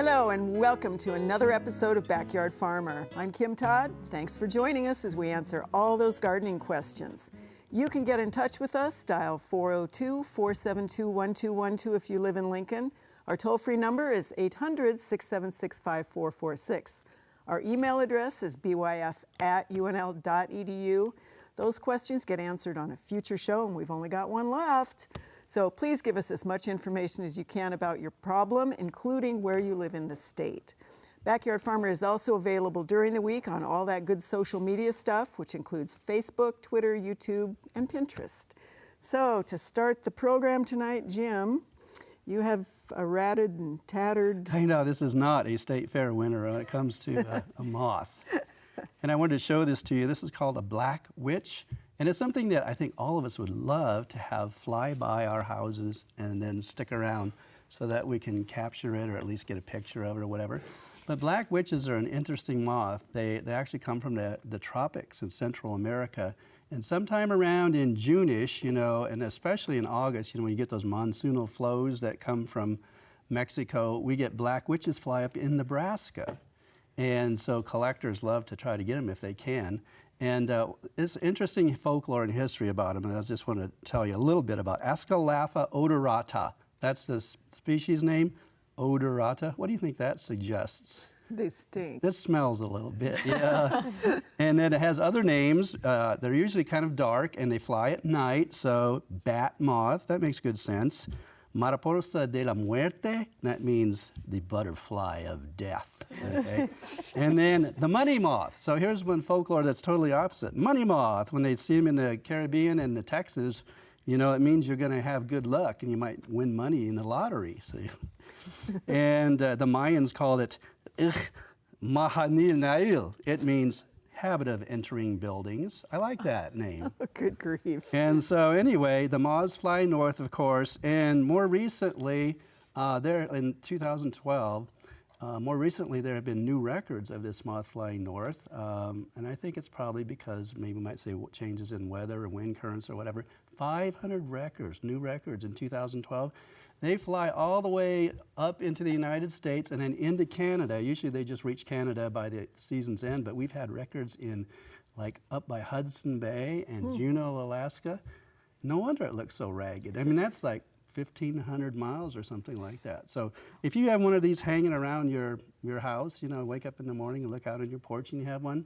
Hello and welcome to another episode of Backyard Farmer. I'm Kim Todd. Thanks for joining us as we answer all those gardening questions. You can get in touch with us, dial 402-472-1212 if you live in Lincoln. Our toll-free number is 800-676-5446. Our email address is byf@unl.edu. Those questions get answered on a future show, and we've only got one left. So please give us as much information as you can about your problem, including where you live in the state. Backyard Farmer is also available during the week on all that good social media stuff, which includes Facebook, Twitter, YouTube, and Pinterest. So to start the program tonight, Jim, you have a ratted and tattered... I know this is not a state fair winner when it comes to a moth. And I wanted to show this to you. This is called a black witch. And it's something that I think all of us would love to have fly by our houses and then stick around so that we can capture it or at least get a picture of it or whatever. But black witches are an interesting moth. They actually come from the tropics in Central America. And sometime around in June-ish, and especially in August, when you get those monsoonal flows that come from Mexico, we get black witches fly up in Nebraska. And so collectors love to try to get them if they can. And it's interesting folklore and history about them, and I just want to tell you a little bit about Aesculapha odorata. That's the species name, odorata. What do you think that suggests? They stink. This smells a little bit, yeah. And then it has other names. They're usually kind of dark, and they fly at night, so bat moth, that makes good sense. Mariposa de la muerte, that means the butterfly of death. Okay? And then the money moth. So here's one folklore that's totally opposite. Money moth, when they see them in the Caribbean and the Texas, it means you're going to have good luck and you might win money in the lottery. See? And the Mayans called it Mahanil Nail. It means habit of entering buildings. I like that name. Good grief. And so anyway, the moths fly north, of course, and more recently, there in 2012, there have been new records of this moth flying north, and I think it's probably because maybe we might say changes in weather or wind currents or whatever. 500 records, new records in 2012. They fly all the way up into the United States and then into Canada. Usually they just reach Canada by the season's end, but we've had records in up by Hudson Bay and Juneau, Alaska. No wonder it looks so ragged. I mean, that's like 1,500 miles or something like that. So if you have one of these hanging around your house, wake up in the morning and look out on your porch and you have one,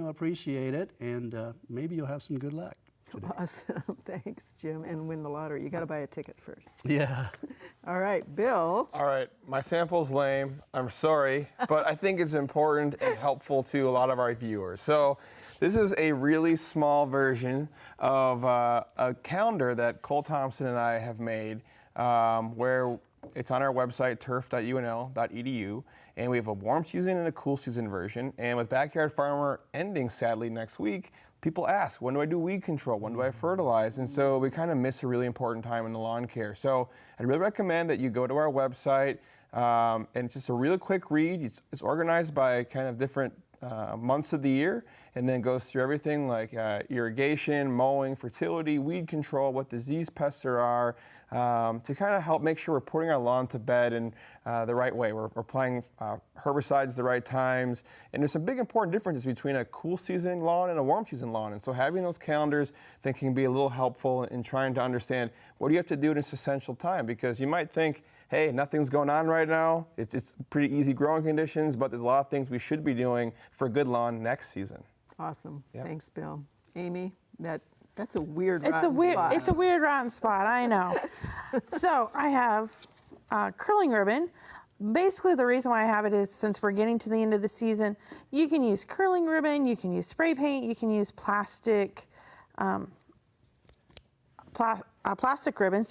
appreciate it, and maybe you'll have some good luck today. Awesome. Thanks, Jim. And win the lottery. You got to buy a ticket first. Yeah. All right, Bill. All right, my sample's lame. I'm sorry, but I think it's important and helpful to a lot of our viewers. So this is a really small version of a calendar that Cole Thompson and I have made where it's on our website, turf.unl.edu, and we have a warm season and a cool season version. And with Backyard Farmer ending, sadly, next week, people ask, when do I do weed control? When do I fertilize? And so we kind of miss a really important time in the lawn care. So I'd really recommend that you go to our website, and it's just a really quick read. It's organized by kind of different months of the year, and then goes through everything like irrigation, mowing, fertility, weed control, what disease pests there are, to kind of help make sure we're putting our lawn to bed in the right way. We're applying herbicides the right times, and there's some big important differences between a cool season lawn and a warm season lawn. And so having those calendars, I think, can be a little helpful in trying to understand what do you have to do in this essential time, because you might think, hey, nothing's going on right now. It's pretty easy growing conditions, but there's a lot of things we should be doing for a good lawn next season. Awesome. Yep. Thanks, Bill. Amy, that's a weird It's a weird rotten spot, I know. So I have curling ribbon. Basically, the reason why I have it is since we're getting to the end of the season, you can use curling ribbon, you can use spray paint, you can use plastic ribbon,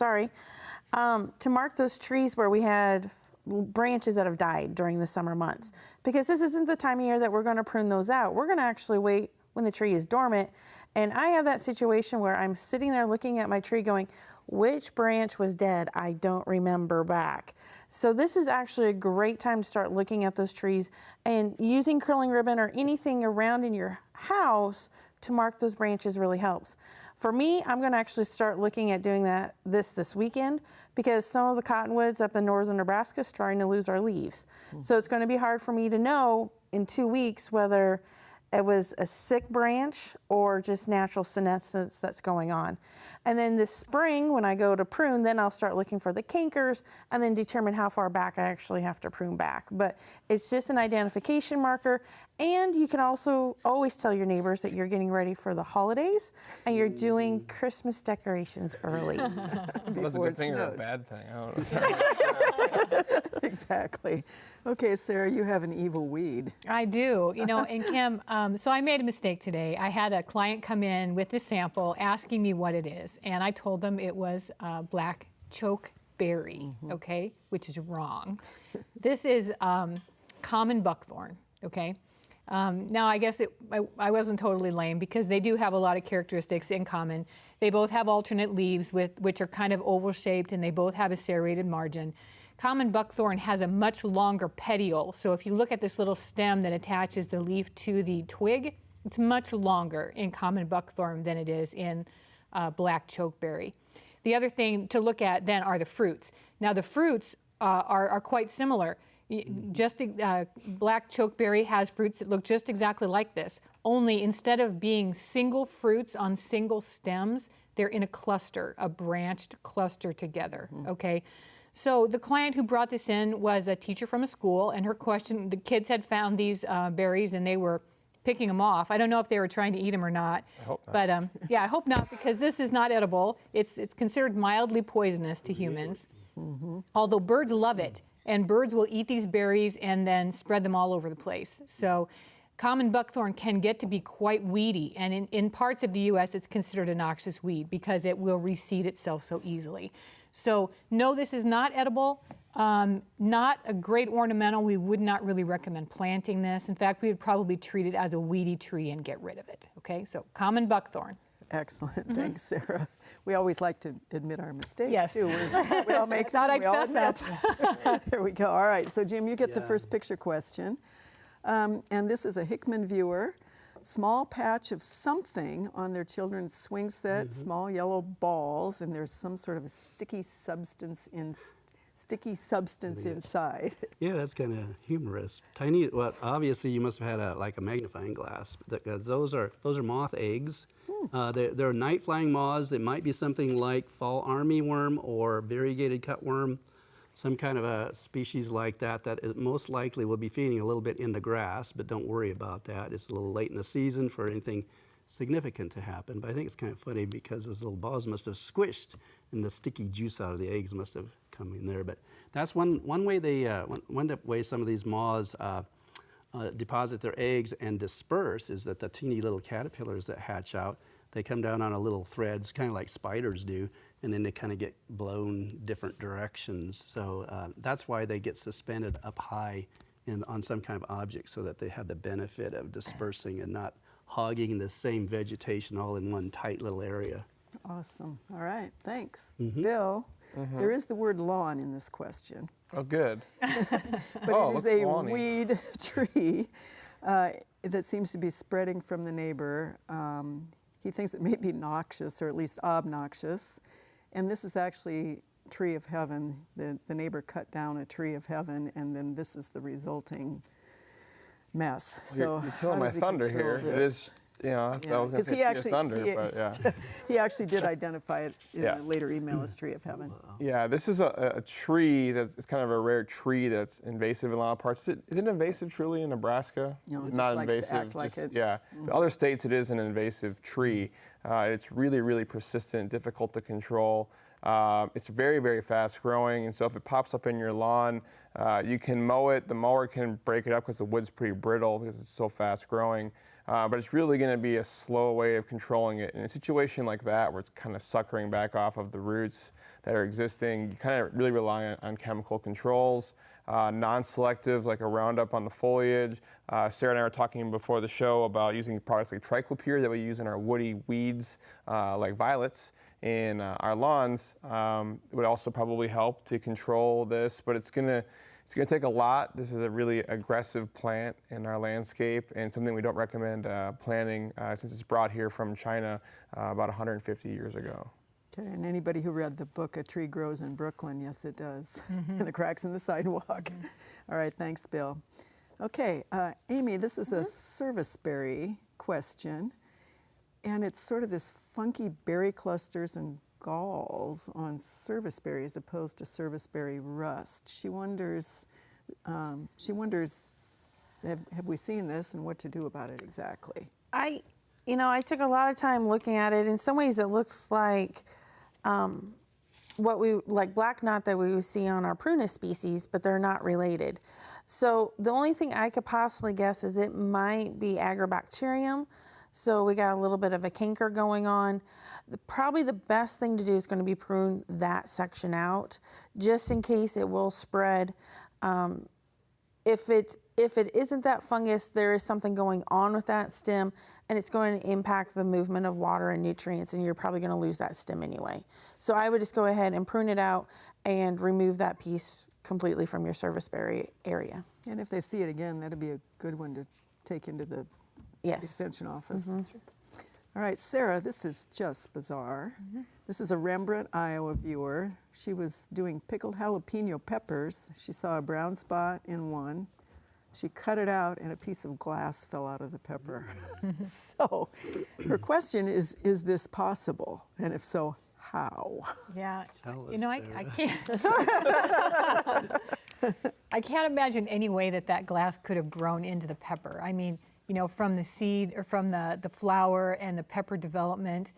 to mark those trees where we had branches that have died during the summer months. Because this isn't the time of year that we're going to prune those out. We're going to actually wait when the tree is dormant. And I have that situation where I'm sitting there looking at my tree going, which branch was dead? I don't remember back. So this is actually a great time to start looking at those trees and using curling ribbon or anything around in your house to mark those branches really helps. For me, I'm going to actually start looking at doing this weekend because some of the cottonwoods up in northern Nebraska are starting to lose our leaves. So it's going to be hard for me to know in 2 weeks whether it was a sick branch or just natural senescence that's going on. And then this spring, when I go to prune, then I'll start looking for the cankers and then determine how far back I actually have to prune back. But it's just an identification marker. And you can also always tell your neighbors that you're getting ready for the holidays and you're doing Christmas decorations early. That's a Before good it thing or a snows. bad thing. I don't know. Exactly. Okay, Sarah, you have an evil weed. I do, and Kim, so I made a mistake today. I had a client come in with this sample asking me what it is, and I told them it was black chokeberry, okay, which is wrong. This is common buckthorn, okay? Now, I guess I wasn't totally lame because they do have a lot of characteristics in common. They both have alternate leaves which are kind of oval-shaped, and they both have a serrated margin. Common buckthorn has a much longer petiole, so if you look at this little stem that attaches the leaf to the twig, it's much longer in common buckthorn than it is in black chokeberry. The other thing to look at then are the fruits. Now the fruits are quite similar. Black chokeberry has fruits that look just exactly like this, only instead of being single fruits on single stems, they're in a cluster, a branched cluster together, okay? So the client who brought this in was a teacher from a school, and her question, the kids had found these berries and they were picking them off. I don't know if they were trying to eat them or not. I hope not. But yeah, I hope not, because this is not edible. It's considered mildly poisonous to humans, although birds love it. And birds will eat these berries and then spread them all over the place. So common buckthorn can get to be quite weedy. And in parts of the U.S., it's considered a noxious weed because it will reseed itself so easily. So no, this is not edible. Not a great ornamental. We would not really recommend planting this. In fact, we would probably treat it as a weedy tree and get rid of it. Okay, so common buckthorn. Excellent. Thanks, Sarah. We always like to admit our mistakes, Yes. too. We all make Thought them. I'd We all fess admit. There we go. All right. So, Jim, you get the Yeah. first picture question. And this is a Hickman viewer. Small patch of something on their children's swing set, small yellow balls, and there's some sort of a sticky substance inside. Yeah, that's kind of humorous. Tiny. Well, obviously you must have had like a magnifying glass because those are moth eggs. They're night-flying moths. They might be something like fall armyworm or variegated cutworm, some kind of a species like that is most likely will be feeding a little bit in the grass, but don't worry about that. It's a little late in the season for anything significant to happen. But I think it's kind of funny because those little balls must have squished and the sticky juice out of the eggs must have come in there. But that's one way one way some of these moths deposit their eggs and disperse is that the teeny little caterpillars that hatch out, they come down on a little threads, kind of like spiders do, and then they kind of get blown different directions. So that's why they get suspended up high on some kind of object so that they have the benefit of dispersing and not hogging the same vegetation all in one tight little area. Awesome. All right. Thanks. Bill, there is the word lawn in this question. Oh, good. But Oh, it is looks a lawny. weed tree that seems to be spreading from the neighbor. He thinks it may be noxious, or at least obnoxious. And this is actually tree of heaven. The neighbor cut down a tree of heaven, and then this is the resulting mess. So You're how killing my does he thunder control here. It this? is, I was going to 'cause say he tree of actually- thunder, he- but yeah. He actually did identify it in Yeah. a later email as tree of heaven. Yeah, this is a tree it's kind of a rare tree that's invasive in a lot of parts. Is it invasive truly in Nebraska? No, it just Not likes to invasive. act like it. Yeah. In other states, it is an invasive tree. It's really, really persistent, difficult to control. It's very, very fast growing, and so if it pops up in your lawn, you can mow it. The mower can break it up because the wood's pretty brittle because it's so fast growing. But it's really going to be a slow way of controlling it. In a situation like that, where it's kind of suckering back off of the roots that are existing, you kind of really rely on chemical controls, non-selective, like a Roundup on the foliage. Sarah and I were talking before the show about using products like triclopyr that we use in our woody weeds, like violets in our lawns. It would also probably help to control this, but it's going to It's going to take a lot. This is a really aggressive plant in our landscape and something we don't recommend planting since it's brought here from China about 150 years ago. Okay, and anybody who read the book A Tree Grows in Brooklyn, yes it does. The cracks in the sidewalk. All right, thanks Bill. Okay, Amy, this is a serviceberry question, and it's sort of this funky berry clusters and galls on serviceberry as opposed to serviceberry rust. She wonders, have we seen this and what to do about it exactly? I took a lot of time looking at it. In some ways, it looks like like black knot that we would see on our prunus species, but they're not related. So the only thing I could possibly guess is it might be Agrobacterium. So we got a little bit of a canker going on. Probably the best thing to do is going to be prune that section out, just in case it will spread. If it isn't that fungus, there is something going on with that stem, and it's going to impact the movement of water and nutrients, and you're probably going to lose that stem anyway. So I would just go ahead and prune it out and remove that piece completely from your serviceberry area. And if they see it again, that'd be a good one to take into the Yes. extension office. All right, Sarah, this is just bizarre. This is a Rembrandt, Iowa viewer. She was doing pickled jalapeno peppers. She saw a brown spot in one. She cut it out and a piece of glass fell out of the pepper. So her question is this possible? And if so, how? Yeah, Tell you us, know, I Sarah. can't. I can't imagine any way that glass could have grown into the pepper. I mean, you know, from the seed or from the flower and the pepper development,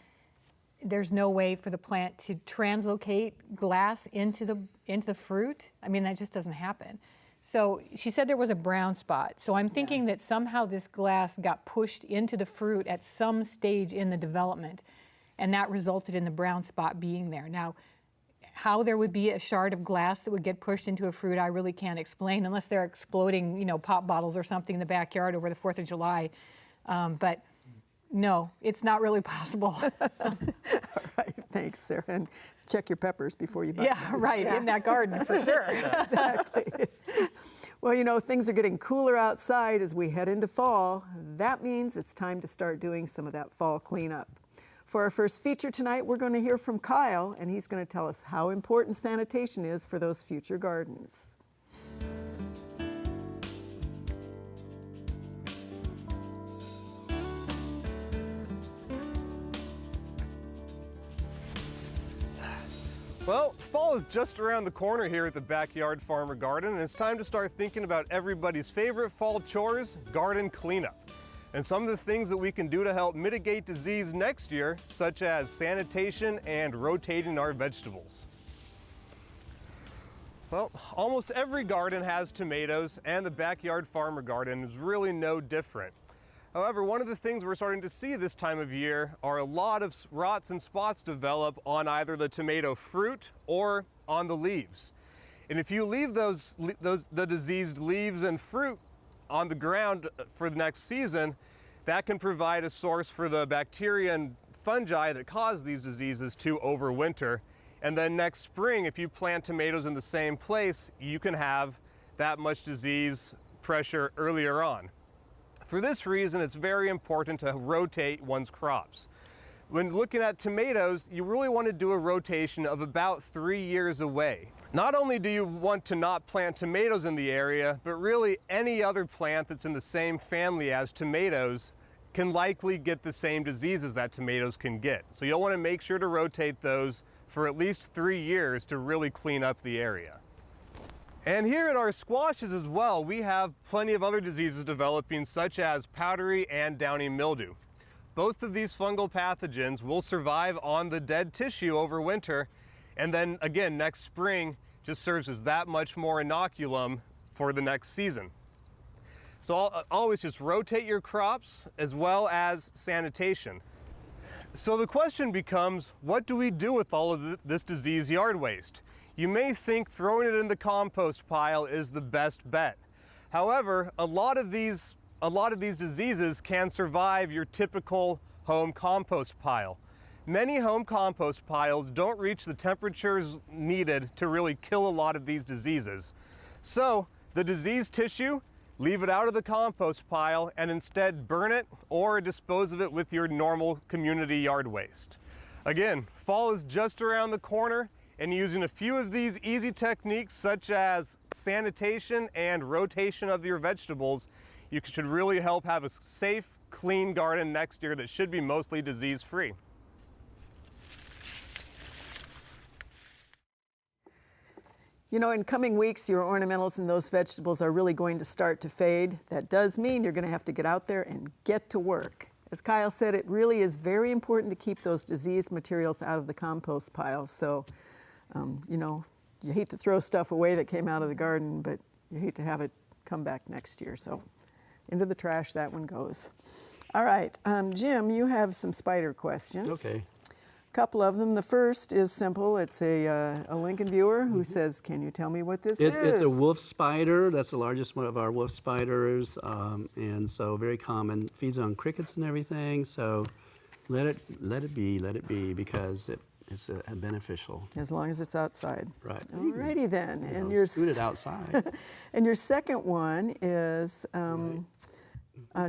there's no way for the plant to translocate glass into the fruit. I mean, that just doesn't happen. So she said there was a brown spot. So I'm thinking that somehow this glass got pushed into the fruit at some stage in the development, and that resulted in the brown spot being there. Now, how there would be a shard of glass that would get pushed into a fruit, I really can't explain, unless they're exploding, you know, pop bottles or something in the backyard over the 4th of July. But no, it's not really possible. All right, thanks, Sarah. And check your peppers before you buy Yeah, them. right, in that garden, for sure. Exactly. Well, you know, things are getting cooler outside as we head into fall. That means it's time to start doing some of that fall cleanup. For our first feature tonight, we're going to hear from Kyle, and he's going to tell us how important sanitation is for those future gardens. Well, fall is just around the corner here at the Backyard Farmer Garden, and it's time to start thinking about everybody's favorite fall chores, garden cleanup. And some of the things that we can do to help mitigate disease next year, such as sanitation and rotating our vegetables. Well, almost every garden has tomatoes, and the Backyard Farmer Garden is really no different. However, one of the things we're starting to see this time of year are a lot of rots and spots develop on either the tomato fruit or on the leaves. And if you leave the diseased leaves and fruit on the ground for the next season, that can provide a source for the bacteria and fungi that cause these diseases to overwinter. And then next spring, if you plant tomatoes in the same place, you can have that much disease pressure earlier on. For this reason, it's very important to rotate one's crops. When looking at tomatoes, you really want to do a rotation of about 3 years away. Not only do you want to not plant tomatoes in the area, but really any other plant that's in the same family as tomatoes can likely get the same diseases that tomatoes can get. So you'll want to make sure to rotate those for at least 3 years to really clean up the area. And here at our squashes as well, we have plenty of other diseases developing, such as powdery and downy mildew. Both of these fungal pathogens will survive on the dead tissue over winter, and then again next spring just serves as that much more inoculum for the next season. So always just rotate your crops as well as sanitation. So the question becomes, what do we do with all of this disease yard waste? You may think throwing it in the compost pile is the best bet. However, a lot of these diseases can survive your typical home compost pile. Many home compost piles don't reach the temperatures needed to really kill a lot of these diseases. So the diseased tissue, leave it out of the compost pile and instead burn it or dispose of it with your normal community yard waste. Again, fall is just around the corner, and using a few of these easy techniques such as sanitation and rotation of your vegetables, you should really help have a safe, clean garden next year that should be mostly disease-free. You know, in coming weeks, your ornamentals and those vegetables are really going to start to fade. That does mean you're going to have to get out there and get to work. As Kyle said, it really is very important to keep those diseased materials out of the compost pile. So, you know, you hate to throw stuff away that came out of the garden, but you hate to have it come back next year. So into the trash that one goes. All right, Jim, you have some spider questions. Okay. Couple of them. The first is simple. It's a Lincoln viewer who says, "Can you tell me what this is?" It's a wolf spider. That's the largest one of our wolf spiders, and so very common. Feeds on crickets and everything. So let it be because it's beneficial. As long as it's outside. Right. Alrighty then. You And know, your scoot it outside. and your second one is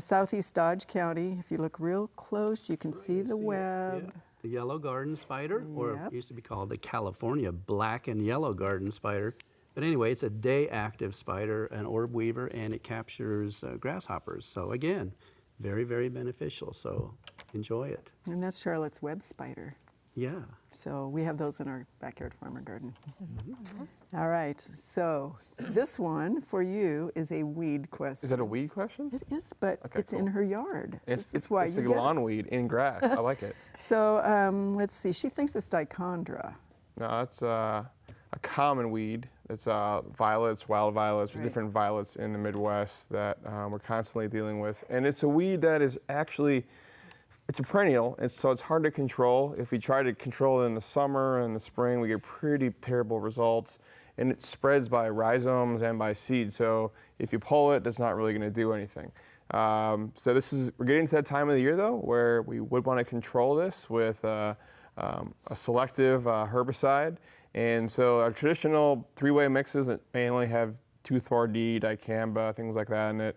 Southeast Dodge County. If you look real close, you can see the web. Yeah. The yellow garden spider, or Yep. it used to be called the California black and yellow garden spider. But anyway, it's a day-active spider, an orb weaver, and it captures grasshoppers. So again, very, very beneficial. So enjoy it. And that's Charlotte's web spider. Yeah. So we have those in our backyard farmer garden. All right. So this one for you is a weed question. Is that a weed question? It is, but Okay, it's in cool. her yard. It's This is why a you get it. lawn weed in grass. I like it. So let's see. She thinks it's dichondra. No, it's a common weed. It's violets, wild violets, or Right. different violets in the Midwest that we're constantly dealing with. And it's a weed that is actually, it's a perennial, and so it's hard to control. If we try to control it in the summer and the spring, we get pretty terrible results. And it spreads by rhizomes and by seed. So if you pull it, it's not really going to do anything. So we're getting to that time of the year though, where we would want to control this with a selective herbicide. And so our traditional three-way mixes that mainly have 2,4-D, dicamba, things like that in it,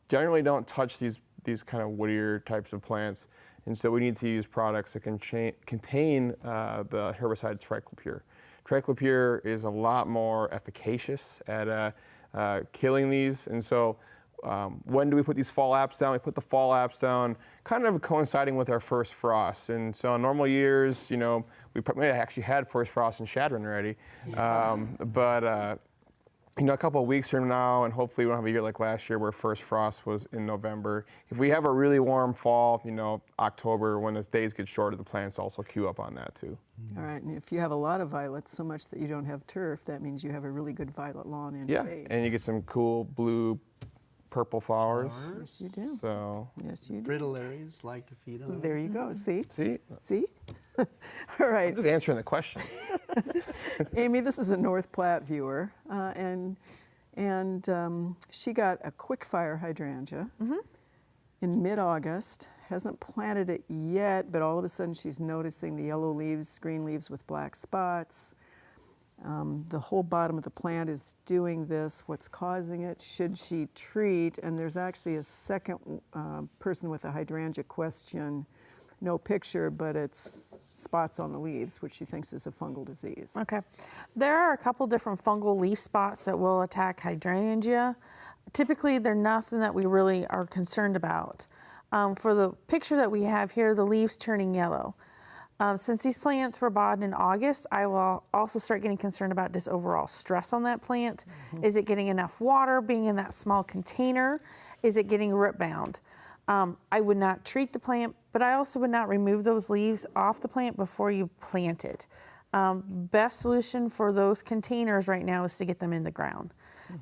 generally don't touch these kind of woodier types of plants. And so we need to use products that contain the herbicide triclopyr. Triclopyr is a lot more efficacious at killing these. And so when do we put these fall apps down? We put the fall apps down kind of coinciding with our first frost. And so in normal years, you know, we may have actually had first frost in Chadron already. But you know, a couple of weeks from now, and hopefully we don't have a year like last year where first frost was in November. If we have a really warm fall, you know, October, when the days get shorter, the plants also queue up on that too. All right. And if you have a lot of violets, so much that you don't have turf, that means you have a really good violet lawn in Yeah, shade. and you get some cool blue, purple flowers. Yes, you do. So, Yes, you do. Fritillaries like to feed on. There you go. See? see, See? All right. I'm just answering the question. Amy, this is a North Platte viewer, and she got a quick fire hydrangea in mid-August. Hasn't planted it yet, but all of a sudden she's noticing the yellow leaves, green leaves with black spots. The whole bottom of the plant is doing this. What's causing it? Should she treat? And there's actually a second person with a hydrangea question. No picture, but it's spots on the leaves, which she thinks is a fungal disease. Okay. There are a couple different fungal leaf spots that will attack hydrangea. Typically, they're nothing that we really are concerned about. For the picture that we have here, the leaves turning yellow. Since these plants were bought in August, I will also start getting concerned about just overall stress on that plant. Is it getting enough water, being in that small container? Is it getting root bound? I would not treat the plant, but I also would not remove those leaves off the plant before you plant it. Best solution for those containers right now is to get them in the ground,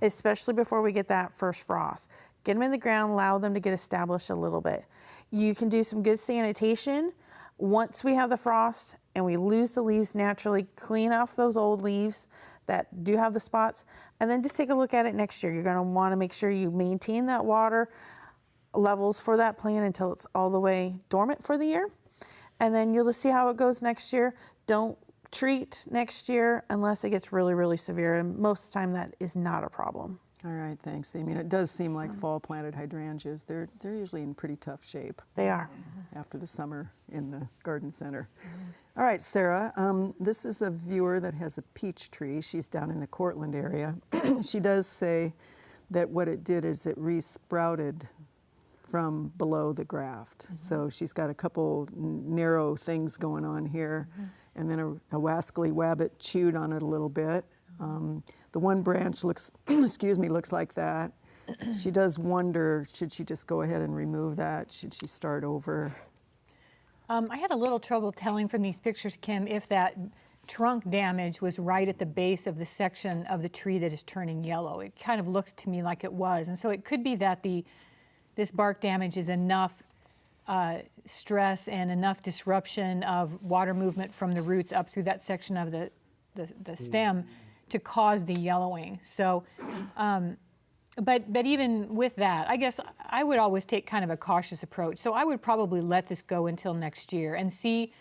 especially before we get that first frost. Get them in the ground, allow them to get established a little bit. You can do some good sanitation. Once we have the frost and we lose the leaves naturally, clean off those old leaves that do have the spots, and then just take a look at it next year. You're going to want to make sure you maintain that water levels for that plant until it's all the way dormant for the year. And then you'll just see how it goes next year. Don't treat next year unless it gets really, really severe. And most of the time that is not a problem. All right, thanks. I mean, it does seem like fall planted hydrangeas, they're usually in pretty tough shape They are. after the summer in the garden center. All right, Sarah, this is a viewer that has a peach tree. She's down in the Cortland area. She does say that what it did is it re-sprouted from below the graft. So she's got a couple narrow things going on here, and then a wascally wabbit chewed on it a little bit. The one branch looks, excuse me, looks like that. She does wonder, should she just go ahead and remove that? Should she start over? I had a little trouble telling from these pictures, Kim, if that trunk damage was right at the base of the section of the tree that is turning yellow. It kind of looks to me like it was. And so it could be that this bark damage is enough stress and enough disruption of water movement from the roots up through that section of the stem to cause the yellowing. So, but even with that, I guess I would always take kind of a cautious approach. So I would probably let this go until next year and see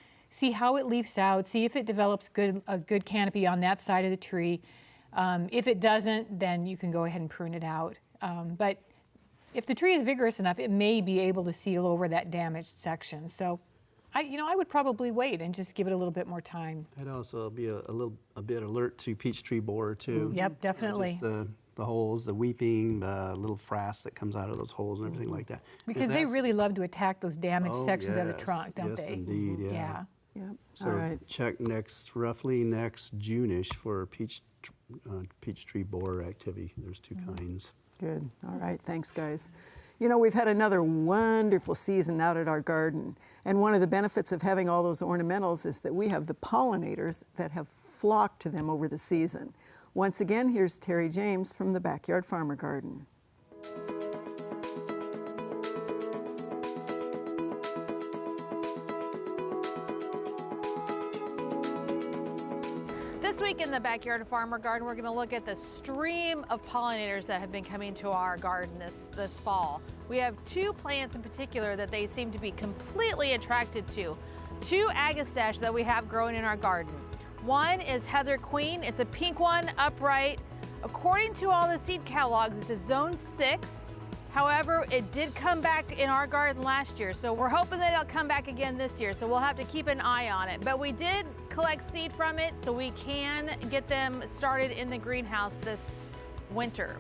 how it leaves out, see if it develops a good canopy on that side of the tree. If it doesn't, then you can go ahead and prune it out. But if the tree is vigorous enough, it may be able to seal over that damaged section. So I would probably wait and just give it a little bit more time. I'd also be a bit alert to peach tree borer too. Yep, definitely. Just the holes, the weeping, the little frass that comes out of those holes and everything like that. Because they really love to attack those damaged sections of the yes, trunk, don't yes, they? indeed, yeah. Yeah. Yep. So All right. check roughly next June-ish for peach tree borer activity. There's two kinds. Good. All right. Thanks, guys. You know, we've had another wonderful season out at our garden. And one of the benefits of having all those ornamentals is that we have the pollinators that have flocked to them over the season. Once again, here's Terry James from the Backyard Farmer Garden. This week in the Backyard Farmer Garden, we're going to look at the stream of pollinators that have been coming to our garden this fall. We have two plants in particular that they seem to be completely attracted to. Two agastache that we have growing in our garden. One is Heather Queen. It's a pink one, upright. According to all the seed catalogs, it's a zone 6. However, it did come back in our garden last year, so we're hoping that it'll come back again this year, so we'll have to keep an eye on it. But we did collect seed from it, so we can get them started in the greenhouse this winter.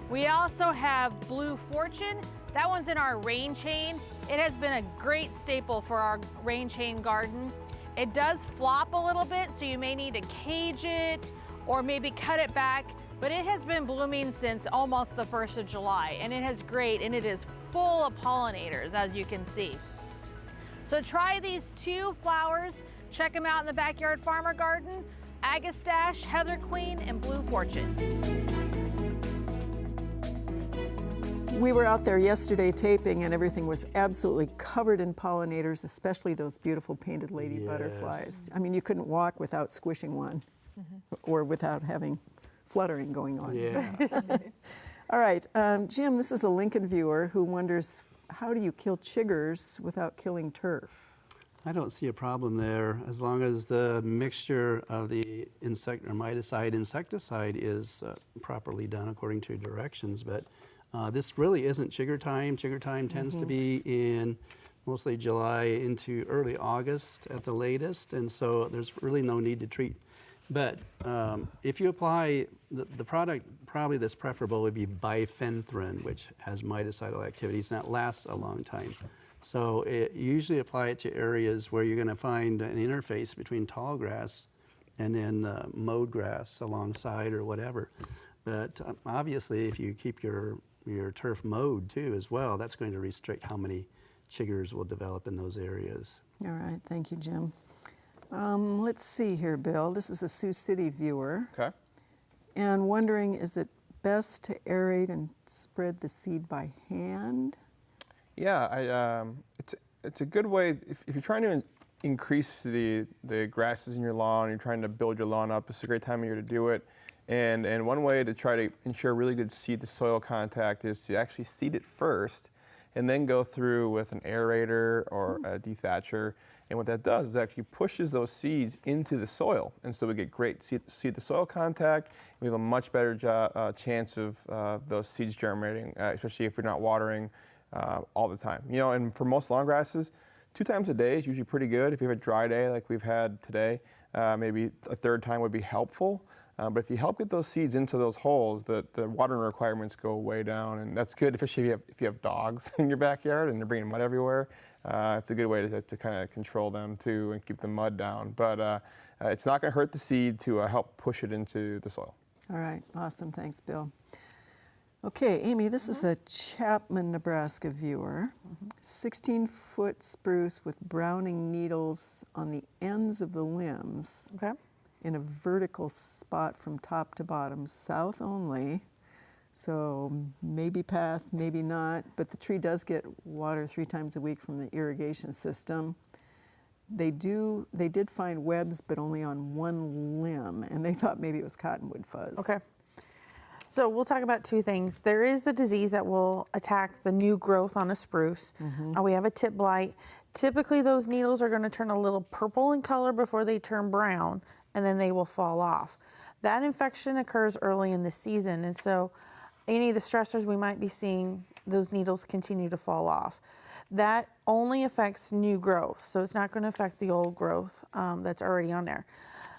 We also have Blue Fortune. That one's in our rain chain. It has been a great staple for our rain chain garden. It does flop a little bit, so you may need to cage it or maybe cut it back. But it has been blooming since almost the 1st of July, and it is great, and it is full of pollinators, as you can see. So try these two flowers. Check them out in the Backyard Farmer Garden: Agastache, Heather Queen, and Blue Fortune. We were out there yesterday taping, and everything was absolutely covered in pollinators, especially those beautiful painted lady butterflies. I mean, you couldn't walk without squishing one or without having fluttering going on. Yeah. All right, Jim, this is a Lincoln viewer who wonders, how do you kill chiggers without killing turf? I don't see a problem there as long as the mixture of the insecticide is properly done according to directions. But this really isn't chigger time. Chigger time tends to be in mostly July into early August at the latest, and so there's really no need to treat. But if you apply the product, probably that's preferable would be bifenthrin, which has mitocidal activities, and that lasts a long time. So you usually apply it to areas where you're going to find an interface between tall grass and then mowed grass alongside or whatever. But obviously, if you keep your turf mowed too as well, that's going to restrict how many chiggers will develop in those areas. All right, thank you, Jim. Let's see here, Bill. This is a Sioux City viewer. Okay. And wondering, is it best to aerate and spread the seed by hand? Yeah, it's a good way if you're trying to increase the grasses in your lawn. You're trying to build your lawn up. It's a great time of year to do it. And one way to try to ensure really good seed to soil contact is to actually seed it first, and then go through with an aerator or a dethatcher. And what that does is actually pushes those seeds into the soil. And so we get great seed to soil contact. We have a much better chance of those seeds germinating, especially if you're not watering all the time. You know, and for most lawn grasses, 2 times a day is usually pretty good. If you have a dry day like we've had today, maybe a 3rd time would be helpful. But if you help get those seeds into those holes, the watering requirements go way down, and that's good, especially if you have dogs in your backyard and they're bringing mud everywhere. It's a good way to kind of control them too and keep the mud down. But it's not going to hurt the seed to help push it into the soil. All right, awesome. Thanks, Bill. Okay, Amy, this is a Chapman, Nebraska viewer. 16-foot spruce with browning needles on the ends of the limbs Okay. in a vertical spot from top to bottom, south only. So maybe path, maybe not, but the tree does get water 3 times a week from the irrigation system. They did find webs, but only on 1 limb, and they thought maybe it was cottonwood fuzz. Okay. So we'll talk about 2 things. There is a disease that will attack the new growth on a spruce. We have a tip blight. Typically those needles are going to turn a little purple in color before they turn brown, and then they will fall off. That infection occurs early in the season, and so any of the stressors we might be seeing, those needles continue to fall off. That only affects new growth, so it's not going to affect the old growth that's already on there.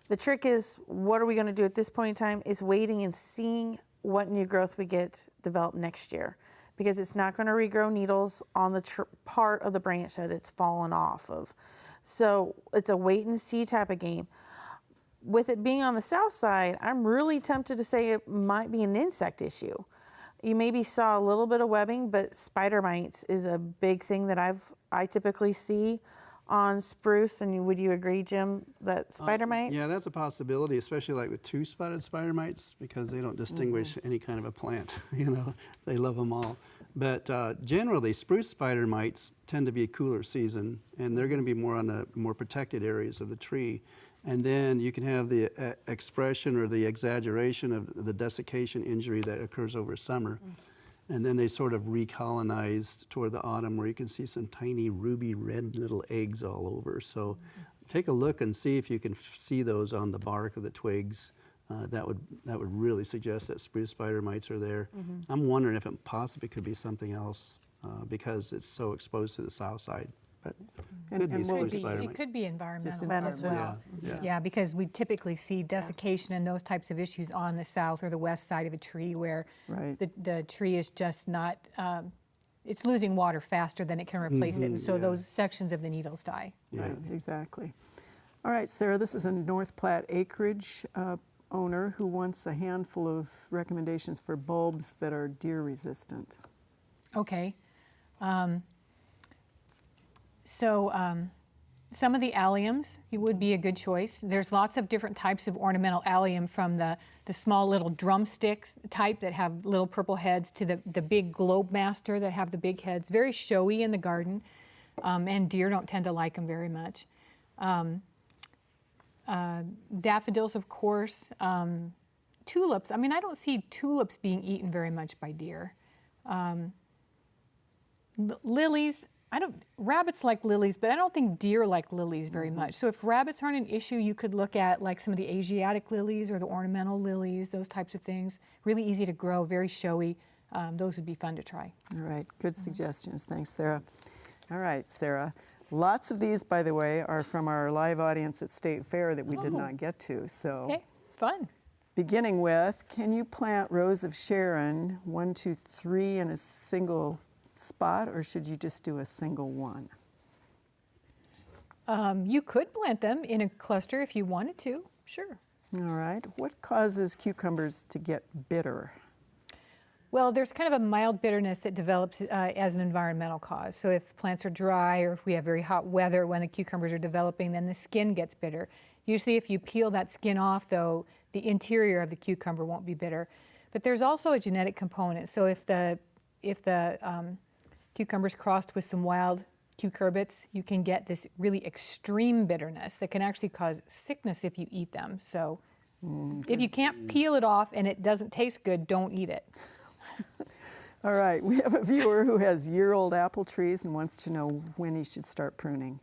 The trick is, what are we going to do at this point in time, is waiting and seeing what new growth we get developed next year, because it's not going to regrow needles on the part of the branch that it's fallen off of. So it's a wait and see type of game. With it being on the south side, I'm really tempted to say it might be an insect issue. You maybe saw a little bit of webbing, but spider mites is a big thing that I typically see on spruce. And would you agree, Jim, that spider mites? Yeah, that's a possibility, especially like with 2-spotted spider mites, because they don't distinguish any kind of a plant. You know, they love them all. But generally, spruce spider mites tend to be a cooler season, and they're going to be more on the more protected areas of the tree. And then you can have the expression or the exaggeration of the desiccation injury that occurs over summer. And then they sort of recolonized toward the autumn, where you can see some tiny ruby red little eggs all over. So take a look and see if you can see those on the bark of the twigs. That would really suggest that spruce spider mites are there. I'm wondering if it possibly could be something else because it's so exposed to the south side. But could be spruce spider mites. It could be environmental as environmental. well. Yeah, because we typically see desiccation and those types of issues on the south or the west side of a tree where Right. the tree is just not, it's losing water faster than it can replace it. And so those sections of the needles die. Right, exactly. All right, Sarah, this is a North Platte acreage owner who wants a handful of recommendations for bulbs that are deer resistant. Okay. So some of the alliums would be a good choice. There's lots of different types of ornamental allium, from the small little drumsticks type that have little purple heads to the big globe master that have the big heads. Very showy in the garden, and deer don't tend to like them very much. Daffodils, of course. Tulips, I mean, I don't see tulips being eaten very much by deer. Lilies, rabbits like lilies, but I don't think deer like lilies very much. So if rabbits aren't an issue, you could look at like some of the Asiatic lilies or the ornamental lilies, those types of things. Really easy to grow, very showy. Those would be fun to try. All right, good suggestions. Thanks, Sarah. All right, Sarah. Lots of these, by the way, are from our live audience at State Fair that we did not get to. So, Okay, fun. beginning with, can you plant Rose of Sharon 1, 2, 3 in a single spot, or should you just do a single one? You could plant them in a cluster if you wanted to, sure. All right. What causes cucumbers to get bitter? Well, there's kind of a mild bitterness that develops as an environmental cause. So if plants are dry or if we have very hot weather when the cucumbers are developing, then the skin gets bitter. Usually if you peel that skin off, though, the interior of the cucumber won't be bitter. But there's also a genetic component. So if the cucumber's crossed with some wild cucurbits, you can get this really extreme bitterness that can actually cause sickness if you eat them. So if you can't peel it off and it doesn't taste good, don't eat it. All right, we have a viewer who has year-old apple trees and wants to know when he should start pruning.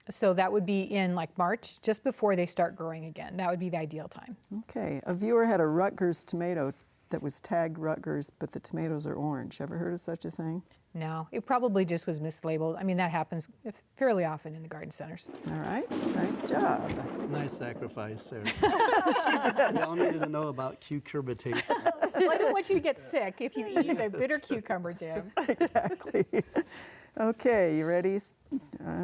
So that would be in like March, just before they start growing again. That would be the ideal time. Okay, a viewer had a Rutgers tomato that was tagged Rutgers, but the tomatoes are orange. Ever heard of such a thing? No, it probably just was mislabeled. I mean, that happens fairly often in the garden centers. All right, nice job. Nice sacrifice, Sarah. Y'all needed to know about cucurbitaceae. Well, I don't want you to get sick if you eat a bitter cucumber, Jim. Exactly. Okay, you ready,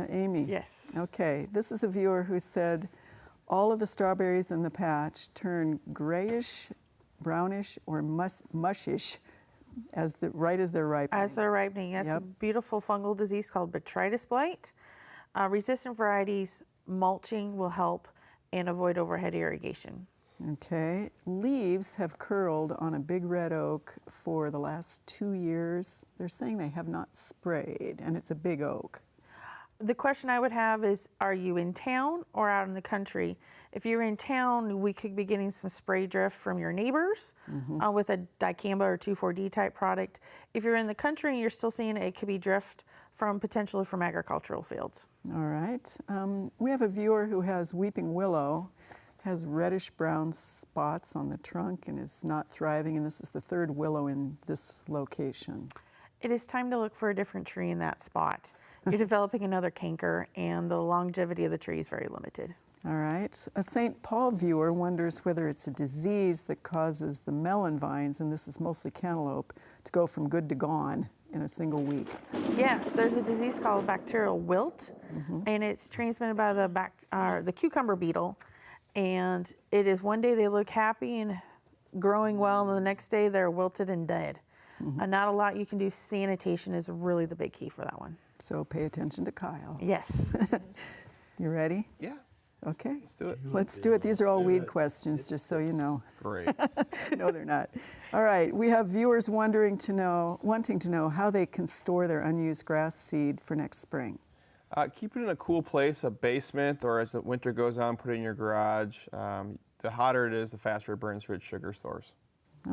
Amy? Yes. Okay, this is a viewer who said all of the strawberries in the patch turn grayish, brownish, or mushish as they're ripening. As they're ripening, that's a Yep. beautiful fungal disease called botrytis blight. Resistant varieties, mulching will help and avoid overhead irrigation. Okay, leaves have curled on a big red oak for the last 2 years. They're saying they have not sprayed, and it's a big oak. The question I would have is, are you in town or out in the country? If you're in town, we could be getting some spray drift from your neighbors with a dicamba or 2,4-D type product. If you're in the country and you're still seeing it, it could be drift potentially from agricultural fields. All right, we have a viewer who has weeping willow, has reddish brown spots on the trunk and is not thriving, and this is the third willow in this location. It is time to look for a different tree in that spot. You're developing another canker, and the longevity of the tree is very limited. All right, a St. Paul viewer wonders whether it's a disease that causes the melon vines, and this is mostly cantaloupe, to go from good to gone in a single week. Yes, there's a disease called bacterial wilt, and it's transmitted by the cucumber beetle. And it is one day they look happy and growing well, and the next day they're wilted and dead. Not a lot you can do. Sanitation is really the big key for that one. So pay attention to Kyle. Yes. You ready? Yeah, Okay. let's do it. Let's do it. These are all weed questions, just so you know. Great. No, they're not. All right, we have viewers wanting to know how they can store their unused grass seed for next spring. Keep it in a cool place, a basement, or as the winter goes on, put it in your garage. The hotter it is, the faster it burns for its sugar stores.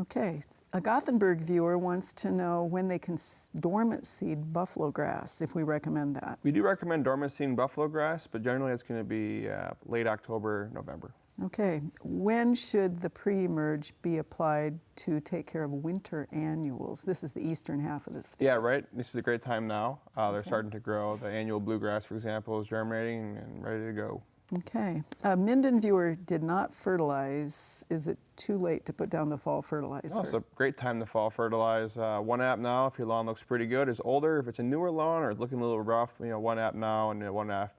Okay, a Gothenburg viewer wants to know when they can dormant seed buffalo grass, if we recommend that. We do recommend dormant seed buffalo grass, but generally it's going to be late October, November. Okay, when should the pre-emerge be applied to take care of winter annuals? This is the eastern half of the state. Yeah, right. This is a great time now. They're starting to grow. The annual bluegrass, for example, is germinating and ready to go. Okay, a Minden viewer did not fertilize. Is it too late to put down the fall fertilizer? No, it's a great time to fall fertilize. One app now, if your lawn looks pretty good, is older. If it's a newer lawn or looking a little rough, one app now and one app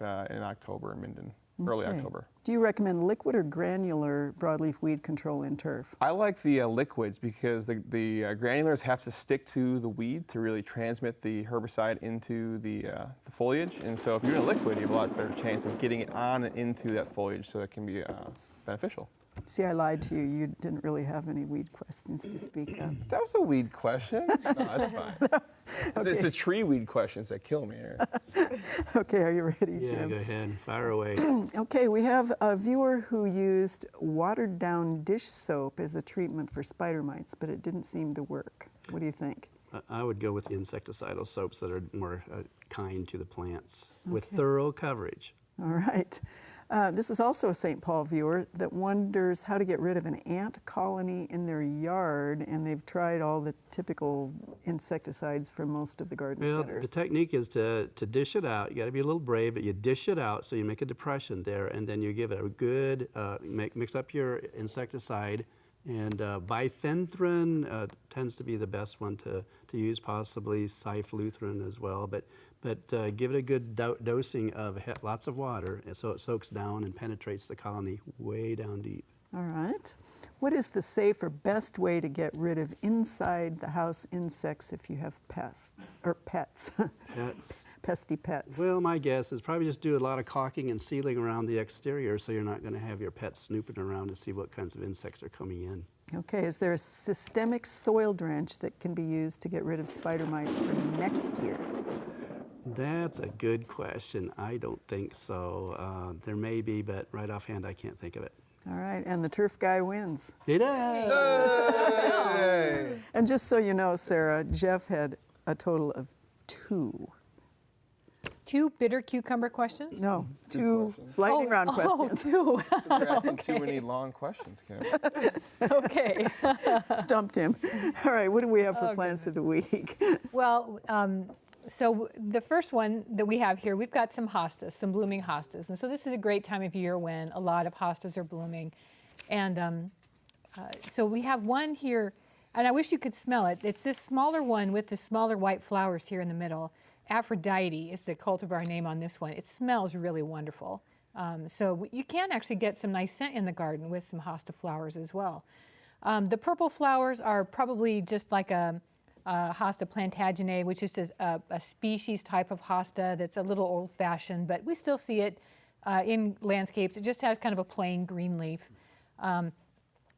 in October in Minden, early Okay. October. Do you recommend liquid or granular broadleaf weed control in turf? I like the liquids because the granulars have to stick to the weed to really transmit the herbicide into the foliage. And so if you're in a liquid, you have a lot better chance of getting it on and into that foliage, so it can be beneficial. See, I lied to you. You didn't really have any weed questions to speak of. That was a weed question. No, that's fine. It's the tree weed questions that kill me here. Okay, are you ready, Yeah, Jim? go ahead, fire away. Okay, we have a viewer who used watered down dish soap as a treatment for spider mites, but it didn't seem to work. What do you think? I would go with the insecticidal soaps that are more kind to the plants with thorough coverage. All right. This is also a St. Paul viewer that wonders how to get rid of an ant colony in their yard, and they've tried all the typical insecticides from most of the garden Well, centers. the technique is to dish it out. You got to be a little brave, but you dish it out so you make a depression there, and then you give it a good mix up your insecticide. And bifenthrin tends to be the best one to use, possibly cyfluthrin as well. But give it a good dosing of lots of water so it soaks down and penetrates the colony way down deep. All right. What is the safe or best way to get rid of inside the house insects if you have pests or pets? Pets. Pesty pets. Well, my guess is probably just do a lot of caulking and sealing around the exterior so you're not going to have your pets snooping around to see what kinds of insects are coming in. Okay, is there a systemic soil drench that can be used to get rid of spider mites for next year? That's a good question. I don't think so. There may be, but right offhand I can't think of it. All right, and the turf guy wins. He does. Hey! And just so you know, Sarah, Jeff had a total of 2. 2 bitter cucumber questions? No, 2 lightning round questions. 2. You're asking too many long questions, Kim. Okay. Stumped him. All right, what do we have for plans of the week? Well, so the first one that we have here, we've got some hostas, some blooming hostas. And so this is a great time of year when a lot of hostas are blooming. And so we have one here, and I wish you could smell it. It's this smaller one with the smaller white flowers here in the middle. Aphrodite is the cultivar name on this one. It smells really wonderful. So you can actually get some nice scent in the garden with some hosta flowers as well. The purple flowers are probably just like a Hosta Plantagenet, which is a species type of hosta that's a little old-fashioned, but we still see it in landscapes. It just has kind of a plain green leaf.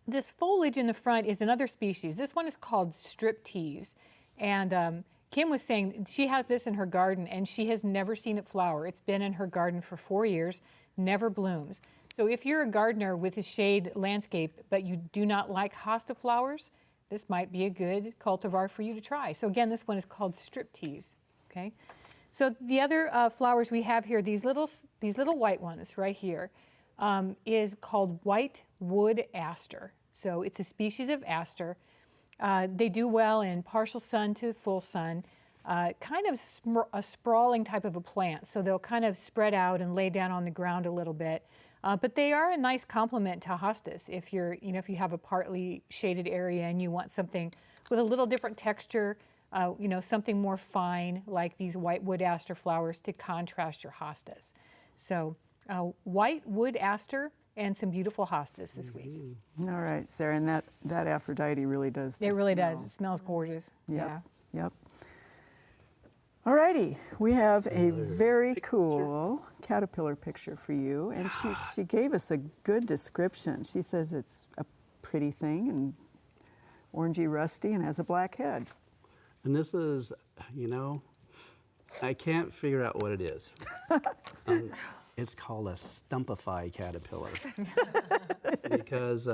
This foliage in the front is another species. This one is called striptease, and Kim was saying she has this in her garden, and she has never seen it flower. It's been in her garden for 4 years, never blooms. So if you're a gardener with a shade landscape, but you do not like hosta flowers, this might be a good cultivar for you to try. So again, this one is called striptease, okay? So the other flowers we have here, these little white ones right here, is called white wood aster. So it's a species of aster. They do well in partial sun to full sun, kind of a sprawling type of a plant. So they'll kind of spread out and lay down on the ground a little bit. But they are a nice complement to hostas. If if you have a partly shaded area and you want something with a little different texture, something more fine like these white wood aster flowers to contrast your hostas. So white wood aster and some beautiful hostas this week. All right, Sarah, and that Aphrodite really does. It really smell. does. It smells gorgeous. Yep. Yep. All righty, we have a very cool caterpillar picture for you, and she gave us a good description. She says it's a pretty thing and orangey rusty and has a black head. And this is, I can't figure out what it is. It's called a stumpify caterpillar. Because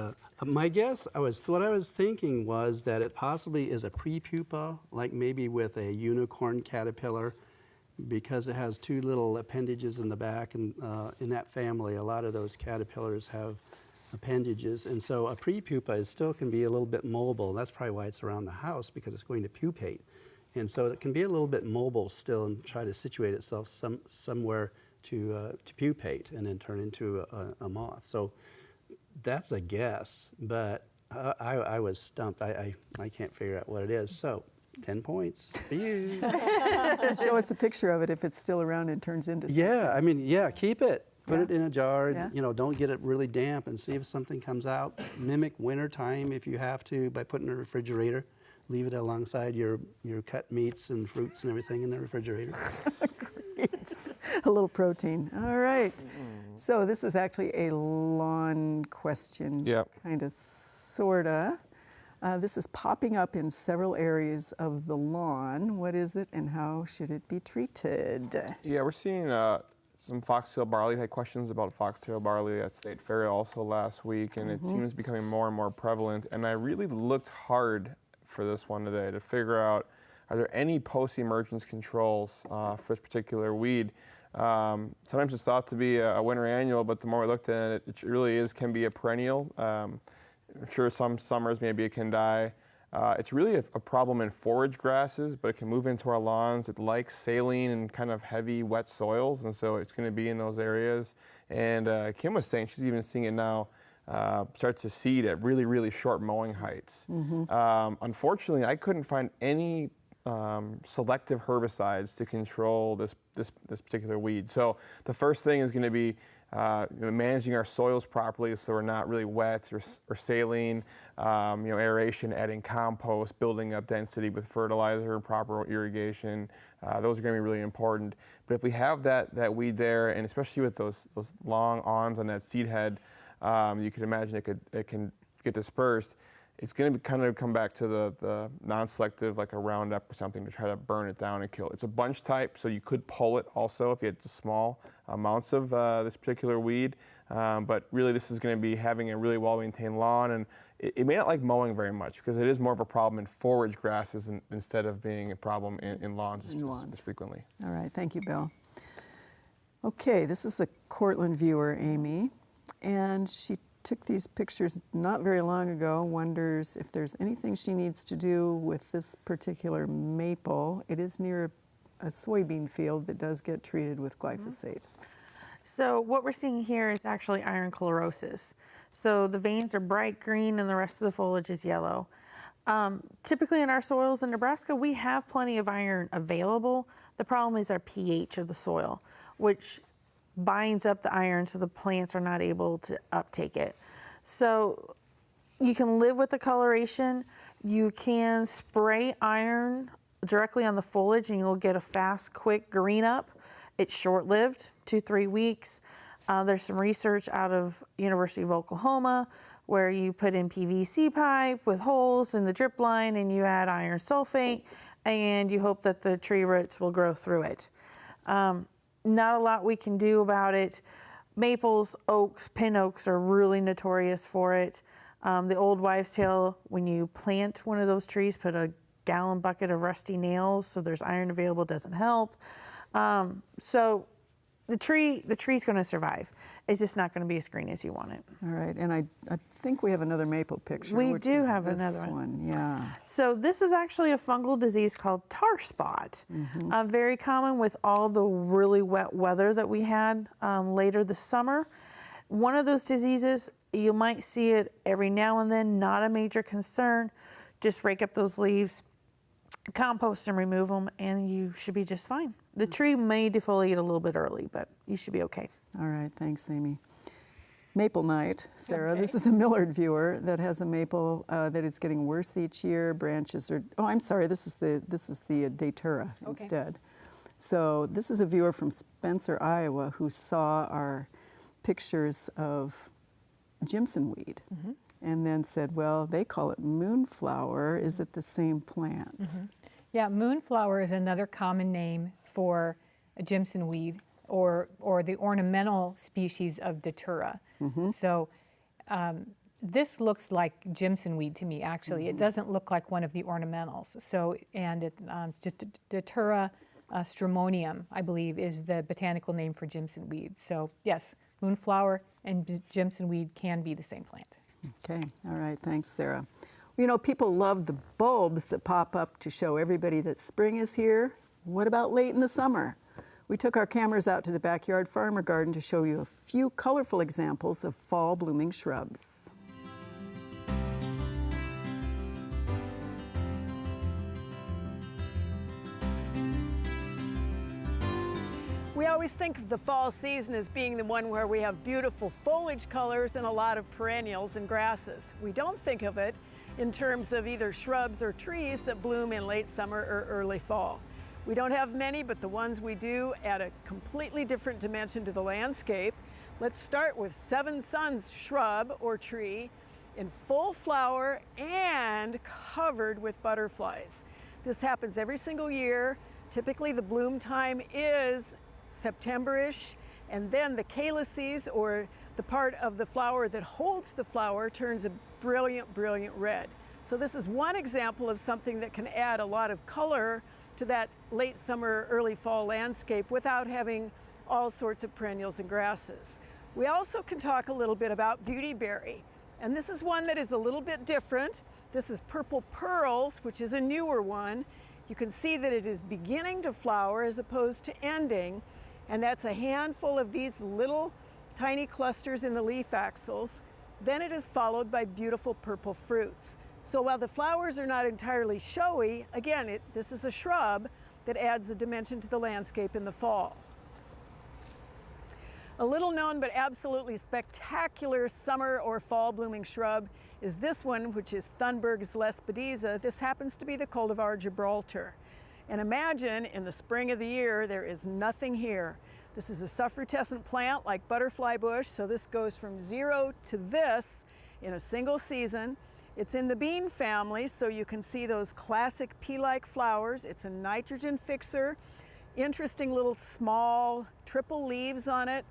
my guess, what I was thinking was that it possibly is a pre-pupa, like maybe with a unicorn caterpillar, because it has 2 little appendages in the back, and in that family, a lot of those caterpillars have appendages, and so a pre-pupa still can be a little bit mobile. That's probably why it's around the house, because it's going to pupate, and so it can be a little bit mobile still and try to situate itself somewhere to pupate and then turn into a moth. So that's a guess, but I was stumped. I can't figure out what it is. So 10 points for you. And show us a picture of it if it's still around and turns into something. Yeah, keep it. Put Yeah. it in a jar. Yeah. Don't get it really damp, and see if something comes out. Mimic winter time if you have to by putting it in the refrigerator. Leave it alongside your cut meats and fruits and everything in the refrigerator. A little protein. All right. So this is actually a lawn question. Yep. Kind of, sort of. This is popping up in several areas of the lawn. What is it and how should it be treated? Yeah, we're seeing some foxtail barley. I had questions about foxtail barley at State Fair also last week, and it seems becoming more and more prevalent. And I really looked hard for this one today to figure out, are there any post-emergence controls for this particular weed? Sometimes it's thought to be a winter annual, but the more we looked at it, it really can be a perennial. I'm sure some summers maybe it can die. It's really a problem in forage grasses, but it can move into our lawns. It likes saline and kind of heavy, wet soils, and so it's going to be in those areas. And Kim was saying she's even seeing it now start to seed at really, really short mowing heights. Unfortunately, I couldn't find any selective herbicides to control this particular weed. So the first thing is going to be managing our soils properly, so we're not really wet or saline. Aeration, adding compost, building up density with fertilizer, proper irrigation. Those are going to be really important. But if we have that weed there, and especially with those long awns on that seed head, you can imagine it can get dispersed. it's going to kind of come back to the non-selective, like a Roundup or something, to try to burn it down and kill it. It's a bunch type, so you could pull it also if you had small amounts of this particular weed. But really, this is going to be having a really well-maintained lawn, and it may not like mowing very much because it is more of a problem in forage grasses instead of being a problem in lawns as frequently. All right, thank you, Bill. Okay, this is a Cortland viewer, Amy, and she took these pictures not very long ago, wonders if there's anything she needs to do with this particular maple. It is near a soybean field that does get treated with glyphosate. So what we're seeing here is actually iron chlorosis. So the veins are bright green and the rest of the foliage is yellow. Typically in our soils in Nebraska, we have plenty of iron available. The problem is our pH of the soil, which binds up the iron so the plants are not able to uptake it. So you can live with the coloration. You can spray iron directly on the foliage and you'll get a fast, quick green up. It's short-lived, 2-3 weeks. There's some research out of University of Oklahoma where you put in PVC pipe with holes in the drip line and you add iron sulfate and you hope that the tree roots will grow through it. Not a lot we can do about it. Maples, oaks, pin oaks are really notorious for it. The old wives' tale, when you plant one of those trees, put a gallon bucket of rusty nails so there's iron available, doesn't help. So the tree's going to survive. It's just not going to be as green as you want it. All right, and I think we have another maple picture. We which do is have this another one. Yeah. So this is actually a fungal disease called tar spot. Very common with all the really wet weather that we had later this summer. One of those diseases, you might see it every now and then, not a major concern. Just rake up those leaves, compost and remove them, and you should be just fine. The tree may defoliate a little bit early, but you should be okay. All right, thanks, Amy. Maple night, Sarah. Okay. This is a Millard viewer that has a maple that is getting worse each year. Branches are. Oh, I'm sorry. This is the Datura instead. So this is a viewer from Spencer, Iowa, who saw our pictures of Jimson weed, and then said, "Well, they call it moonflower. Is it the same plant?" Yeah, moonflower is another common name for a Jimson weed or the ornamental species of Datura. So this looks like Jimson weed to me, actually. It doesn't look like one of the ornamentals. So, and it, Datura stramonium, I believe, is the botanical name for Jimson weed. So yes, moonflower and Jimson weed can be the same plant. Okay, all right, thanks, Sarah. You know, people love the bulbs that pop up to show everybody that spring is here. What about late in the summer? We took our cameras out to the backyard farmer garden to show you a few colorful examples of fall blooming shrubs. We always think of the fall season as being the one where we have beautiful foliage colors and a lot of perennials and grasses. We don't think of it in terms of either shrubs or trees that bloom in late summer or early fall. We don't have many, but the ones we do add a completely different dimension to the landscape. Let's start with Seven Suns shrub or tree in full flower and covered with butterflies. This happens every single year. Typically the bloom time is September-ish, and then the calyces, or the part of the flower that holds the flower, turns a brilliant, brilliant red. So this is one example of something that can add a lot of color to that late summer, early fall landscape without having all sorts of perennials and grasses. We also can talk a little bit about beautyberry, and this is one that is a little bit different. This is purple pearls, which is a newer one. You can see that it is beginning to flower as opposed to ending, and that's a handful of these little tiny clusters in the leaf axils. Then it is followed by beautiful purple fruits. So while the flowers are not entirely showy, again, this is a shrub that adds a dimension to the landscape in the fall. A little known but absolutely spectacular summer or fall blooming shrub is this one, which is Thunberg's Lespedeza. This happens to be the cultivar Gibraltar. And imagine in the spring of the year, there is nothing here. This is a suffrutescent plant like butterfly bush, so this goes from 0 to this in a single season. It's in the bean family, so you can see those classic pea-like flowers. It's a nitrogen fixer, interesting little small triple leaves on it,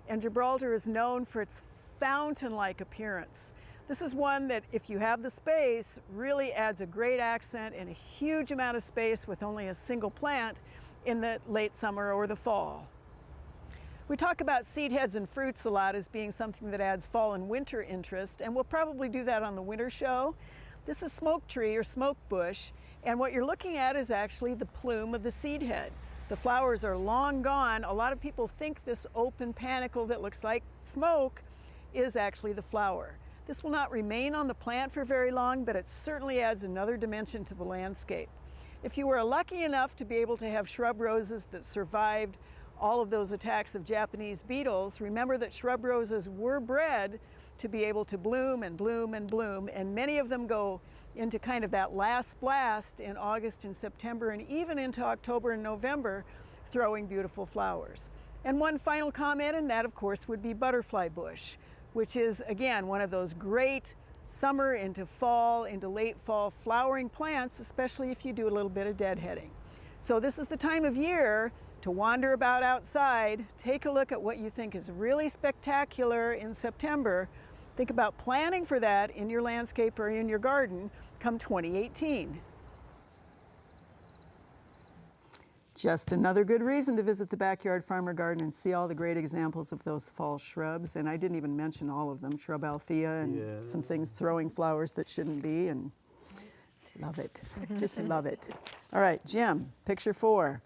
and Gibraltar is known for its fountain-like appearance. This is one that, if you have the space, really adds a great accent in a huge amount of space with only a single plant in the late summer or the fall. We talk about seed heads and fruits a lot as being something that adds fall and winter interest, and we'll probably do that on the winter show. This is smoke tree or smoke bush, and what you're looking at is actually the plume of the seed head. The flowers are long gone. A lot of people think this open panicle that looks like smoke is actually the flower. This will not remain on the plant for very long, but it certainly adds another dimension to the landscape. If you were lucky enough to be able to have shrub roses that survived all of those attacks of Japanese beetles, remember that shrub roses were bred to be able to bloom and bloom and bloom, and many of them go into kind of that last blast in August and September and even into October and November, throwing beautiful flowers. And one final comment, and that of course would be butterfly bush, which is again one of those great summer into fall, into late fall flowering plants, especially if you do a little bit of deadheading. So this is the time of year to wander about outside, take a look at what you think is really spectacular in September. Think about planning for that in your landscape or in your garden come 2018. Just another good reason to visit the Backyard Farmer Garden and see all the great examples of those fall shrubs. And I didn't even mention all of them, shrub althea and some things throwing flowers that shouldn't be, and love it, just love it. All right, Jim, picture 4.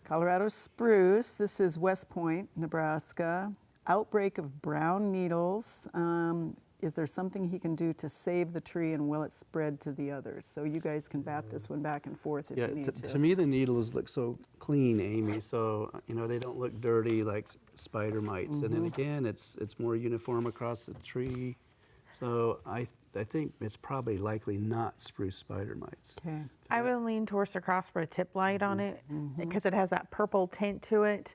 Colorado spruce. This is West Point, Nebraska. Outbreak of brown needles. Is there something he can do to save the tree, and will it spread to the others? So you guys can bat this one back and forth if you need to me the needles look so clean, Amy. So they don't look dirty like spider mites. And then again, it's more uniform across the tree. So I think it's probably likely not spruce spider mites. Okay. I would lean towards the Crossbred tip light on it because it has that purple tint to it.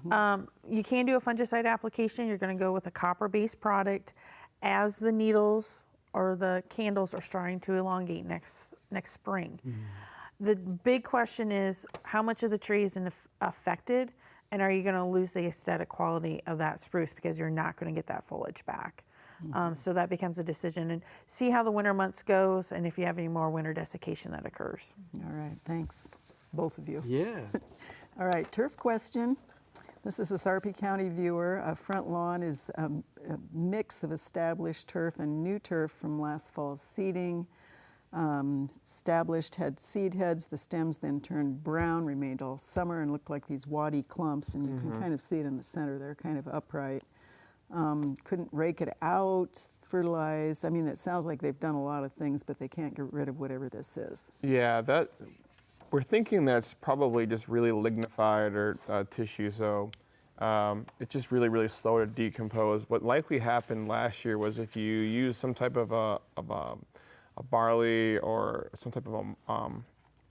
You can do a fungicide application. You're going to go with a copper-based product as the needles or the candles are starting to elongate next spring. The big question is how much of the tree is affected, and are you going to lose the aesthetic quality of that spruce because you're not going to get that foliage back. So that becomes a decision, and see how the winter months goes and if you have any more winter desiccation that occurs. All right, thanks, both of you. Yeah. All right, turf question. This is a Sarpy County viewer. A front lawn is a mix of established turf and new turf from last fall's seeding. Established had seed heads. The stems then turned brown, remained all summer, and looked like these waddy clumps, and you can kind of see it in the center. They're kind of upright. Couldn't rake it out, fertilized. I mean, it sounds like they've done a lot of things, but they can't get rid of whatever this is. Yeah, we're thinking that's probably just really lignified or tissue, so it's just really, really slow to decompose. What likely happened last year was if you use some type of a barley or some type of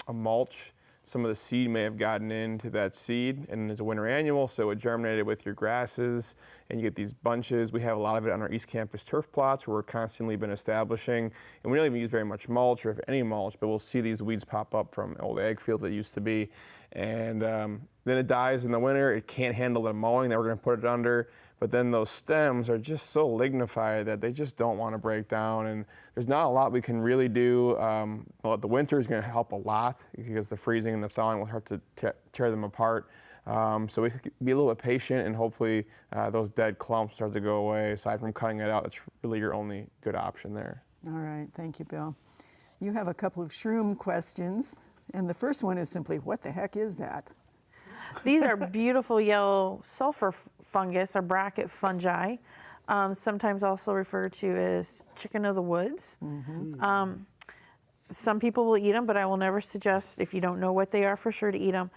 a mulch, some of the seed may have gotten into that seed, and it's a winter annual, so it germinated with your grasses, and you get these bunches. We have a lot of it on our East Campus turf plots where we're constantly been establishing, and we don't even use very much mulch or if any mulch, but we'll see these weeds pop up from old ag field that used to be, and then it dies in the winter. It can't handle the mowing that we're going to put it under, but then those stems are just so lignified that they just don't want to break down, and there's not a lot we can really do. Well, the winter is going to help a lot because the freezing and the thawing will start to tear them apart. So we can be a little bit patient, and hopefully those dead clumps start to go away. Aside from cutting it out, that's really your only good option there. All right, thank you, Bill. You have a couple of shroom questions, and the first one is simply, what the heck is that? These are beautiful yellow sulfur fungus or bracket fungi, sometimes also referred to as chicken of the woods. Some people will eat them, but I will never suggest, if you don't know what they are for sure, to eat them.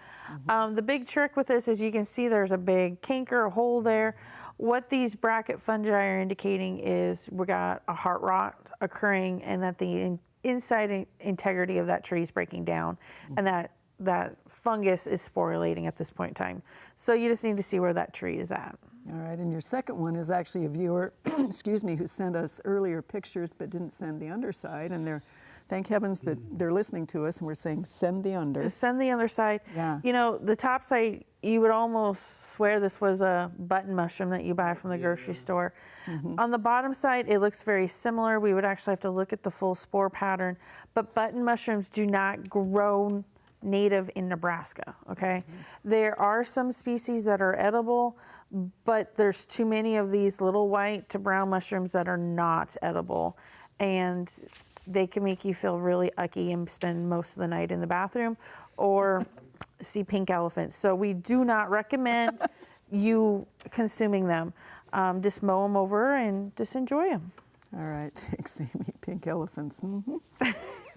The big trick with this is you can see there's a big canker, a hole there. What these bracket fungi are indicating is we got a heart rot occurring, and that the inside integrity of that tree is breaking down, and that fungus is sporulating at this point in time. So you just need to see where that tree is at. All right, and your second one is actually a viewer, excuse me, who sent us earlier pictures but didn't send the underside, and thank heavens that they're listening to us and we're saying send the under. Send the underside. Yeah. You know, the top side, you would almost swear this was a button mushroom that you buy from the grocery store. On the bottom side, it looks very similar. We would actually have to look at the full spore pattern, but button mushrooms do not grow native in Nebraska, okay? There are some species that are edible, but there's too many of these little white to brown mushrooms that are not edible. And they can make you feel really icky and spend most of the night in the bathroom or see pink elephants. So we do not recommend you consuming them. Just mow them over and just enjoy them. All right, thanks, Amy. Pink elephants.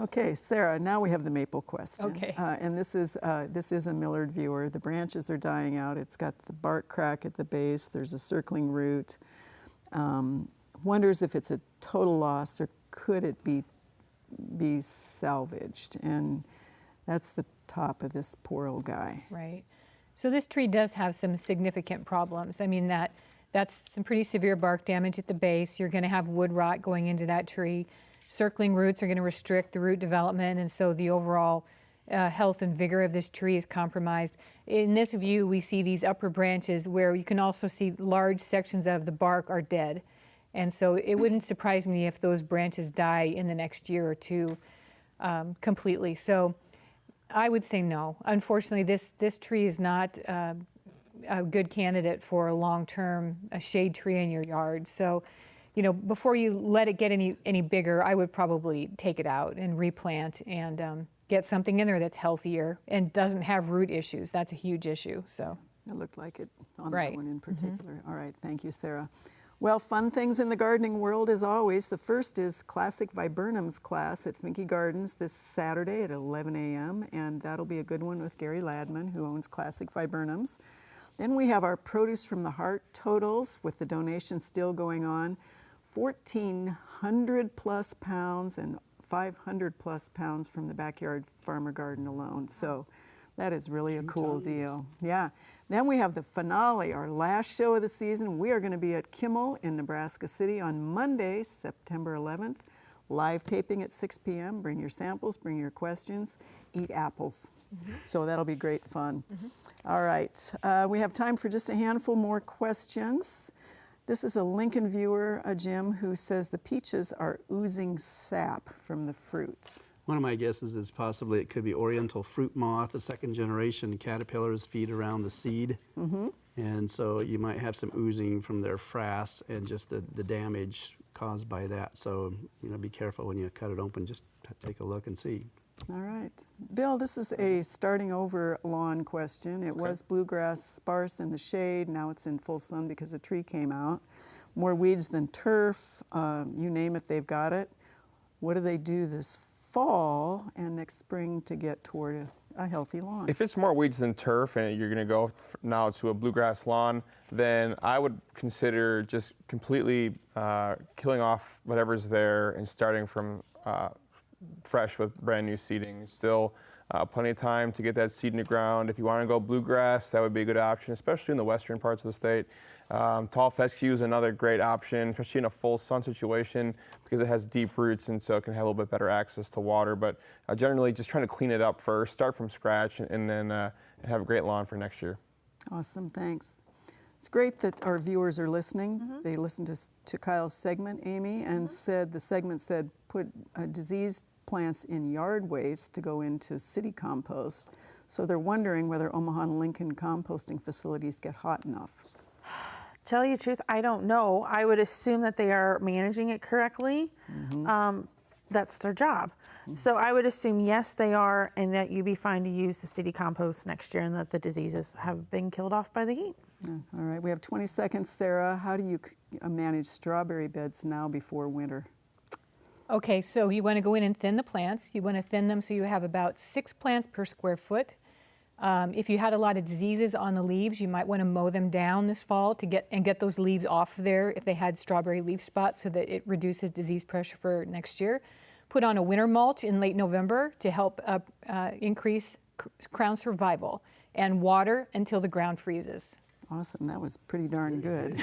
Okay, Sarah, now we have the maple question. Okay. And this is a Millard viewer. The branches are dying out. It's got the bark crack at the base. There's a circling root. Wonders if it's a total loss or could it be salvaged? And that's the top of this poor old guy. Right. So this tree does have some significant problems. I mean, that's some pretty severe bark damage at the base. You're going to have wood rot going into that tree. Circling roots are going to restrict the root development, and so the overall health and vigor of this tree is compromised. In this view, we see these upper branches where you can also see large sections of the bark are dead. And so it wouldn't surprise me if those branches die in the next year or two completely. So I would say no. Unfortunately, this tree is not a good candidate for a long-term shade tree in your yard. So, you know, before you let it get any bigger, I would probably take it out and replant and get something in there that's healthier and doesn't have root issues. That's a huge issue. So It looked like it on Right. that one in particular. All right, thank you, Sarah. Well, fun things in the gardening world as always. The first is Classic Viburnums class at Finke Gardens this Saturday at 11 a.m. And that'll be a good one with Gary Ladman, who owns Classic Viburnums. Then we have our Produce from the Heart totals with the donation still going on. 1,400 plus pounds and 500 plus pounds from the Backyard Farmer Garden alone. So that is really a cool deal. Yeah. Then we have the finale, our last show of the season. We are going to be at Kimmel in Nebraska City on Monday, September 11th. Live taping at 6 p.m. Bring your samples, bring your questions, eat apples. So that'll be great fun. All right. We have time for just a handful more questions. This is a Lincoln viewer, Jim, who says the peaches are oozing sap from the fruit. One of my guesses is possibly it could be oriental fruit moth, a second generation caterpillars feed around the seed. And so you might have some oozing from their frass and just the damage caused by that. So, you know, be careful when you cut it open, just take a look and see. All right. Bill, this is a starting over lawn question. It was bluegrass sparse in the shade. Now it's in full sun because a tree came out. More weeds than turf. You name it, they've got it. What do they do this fall and next spring to get toward a healthy lawn? If it's more weeds than turf and you're going to go now to a bluegrass lawn, then I would consider just completely killing off whatever's there and starting from fresh with brand new seeding. Still plenty of time to get that seed in the ground. If you want to go bluegrass, that would be a good option, especially in the western parts of the state. Tall fescue is another great option, especially in a full sun situation because it has deep roots and so it can have a little bit better access to water. But generally just trying to clean it up first, start from scratch, and then have a great lawn for next year. Awesome, thanks. It's great that our viewers are listening. They listened to Kyle's segment, Amy, and the segment said put diseased plants in yard waste to go into city compost. So they're wondering whether Omaha and Lincoln composting facilities get hot enough. Tell you the truth, I don't know. I would assume that they are managing it correctly. That's their job. So I would assume yes, they are, and that you'd be fine to use the city compost next year and that the diseases have been killed off by the heat. All right, we have 20 seconds. Sarah, how do you manage strawberry beds now before winter? Okay, so you want to go in and thin the plants. You want to thin them so you have about 6 plants per square foot. If you had a lot of diseases on the leaves, you might want to mow them down this fall to get those leaves off there if they had strawberry leaf spots so that it reduces disease pressure for next year. Put on a winter mulch in late November to help increase crown survival, and water until the ground freezes. Awesome. That was pretty darn good.